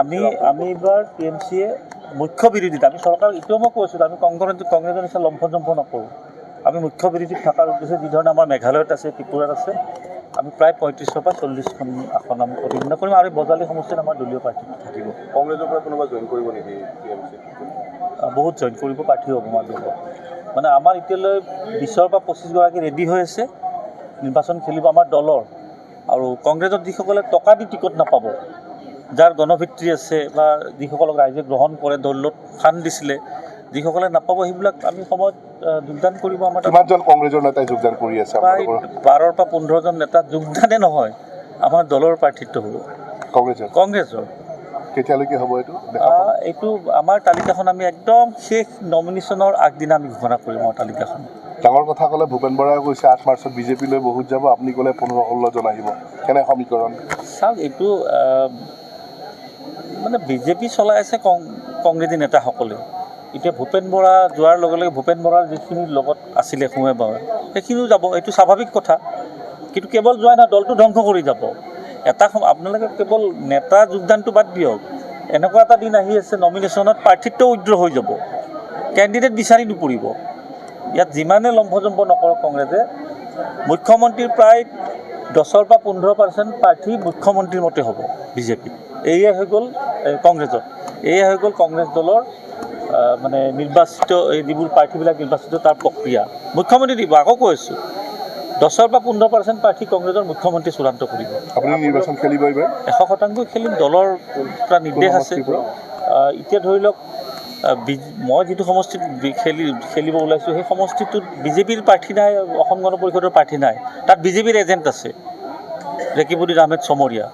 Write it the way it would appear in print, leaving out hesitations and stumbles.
আমি এইবাৰ TMCয়ে মুখ্য বিৰোধীত আমি চৰকাৰ এতিয়াও মই কৈছোঁ আমি কংগ্ৰেছৰ নিচিনা লম্ফজম্ফ নকৰোঁ। আমি মুখ্য বিৰোধীত থকাৰ উদ্দেশ্যে যিধৰণে আমাৰ মেঘালয়ত আছে, ত্ৰিপুৰাত আছে, আমি প্ৰায় 35ৰ পৰা 40খন আসন আমি প্ৰতিনিধিত্ব কৰিম আৰু বজালী সমষ্টিত আমাৰ দলীয় প্ৰাৰ্থী থাকিব। কংগ্ৰেছৰ পৰা কোনোবা জইন কৰিব নেকি TMC? বহুত জইন কৰিব প্ৰাৰ্থী হ'ব আমাৰ দলত। মানে আমাৰ এতিয়ালৈ 20ৰ পৰা 25গৰাকী ৰেডি হৈ আছে, নিৰ্বাচন খেলিব আমাৰ দলৰ। আৰু কংগ্ৰেছৰ যিসকলে টকা দি টিকট নাপাব, যাৰ গণভিত্তি আছে বা যিসকলক ৰাইজে গ্ৰহণ কৰে, দলত ফাণ্ড দিছিলে, যিসকলে নাপাব সেইবিলাক আমি সময়ত যোগদান কৰিব। আমাৰ কিমানজন কংগ্ৰেছৰ নেতাই যোগদান কৰি আছে? প্ৰায় 12ৰ পৰা 15জন নেতা যোগদানে নহয়, আমাৰ দলৰ প্ৰাৰ্থিত্ব হ'ব কংগ্ৰেছৰ। কেতিয়ালৈকে হ'ব এইটো আমাৰ তালিকাখন আমি একদম শেষ নমিনেশ্যনৰ আগদিনা আমি ঘোষণা কৰিম। আমাৰ তালিকাখন ডাঙৰ কথা ক'লে ভূপেন বৰাই কৈছে 8 মাৰ্চত বিজেপিলৈ বহুত যাব, আপুনি ক'লে 15-16জন আহিব। কেনে সমীকৰণ? চাওক, এইটো মানে বিজেপি চলাই আছে কংগ্ৰেছী নেতাসকলে। এতিয়া ভূপেন বৰা যোৱাৰ লগে লগে ভূপেন বৰাৰ যিখিনিৰ লগত আছিলে সোমে বাৱে সেইখিনিও যাব, এইটো স্বাভাৱিক কথা। কিন্তু কেৱল যোৱাই নহয়, দলটো ধ্বংস কৰি যাব। আপোনালোকে কেৱল নেতা যোগদানটো বাদ দিয়ক, এনেকুৱা এটা দিন আহি আছে নমিনেশ্যনত প্ৰাৰ্থিত্ব উইড্ৰ হৈ যাব, কেণ্ডিডেট বিচাৰি নুপৰিব। ইয়াত যিমানে লম্ফজম্ফ নকৰক কংগ্ৰেছে, মুখ্যমন্ত্ৰীৰ প্ৰায় 10ৰ পৰা 15% প্ৰাৰ্থী মুখ্যমন্ত্ৰীৰ মতে হ'ব বিজেপি। এয়ে হৈ গ'ল কংগ্ৰেছত, এয়ে হৈ গ'ল কংগ্ৰেছ দলৰ মানে নিৰ্বাচিত এই যিবোৰ প্ৰাৰ্থীবিলাক নিৰ্বাচিত তাৰ প্ৰক্ৰিয়া। মুখ্যমন্ত্ৰী দিব, আকৌ কৈ আছোঁ, 10ৰ পৰা 15% প্ৰাৰ্থী কংগ্ৰেছৰ মুখ্যমন্ত্ৰী চূড়ান্ত কৰিব। আপুনি নিৰ্বাচন খেলিব এইবাৰ? 100% খেলিম। দলৰ এটা নিৰ্দেশ আছে। এতিয়া ধৰি লওক, মই যিটো সমষ্টিত খেলিব ওলাইছোঁ সেই সমষ্টিটোত বিজেপিৰ প্ৰাৰ্থী নাই, অসম গণ পৰিষদৰ প্ৰাৰ্থী নাই, তাত বিজেপিৰ এজেণ্ট আছে, ৰেকিবুদ্দিন আহমেদ চমৰীয়া।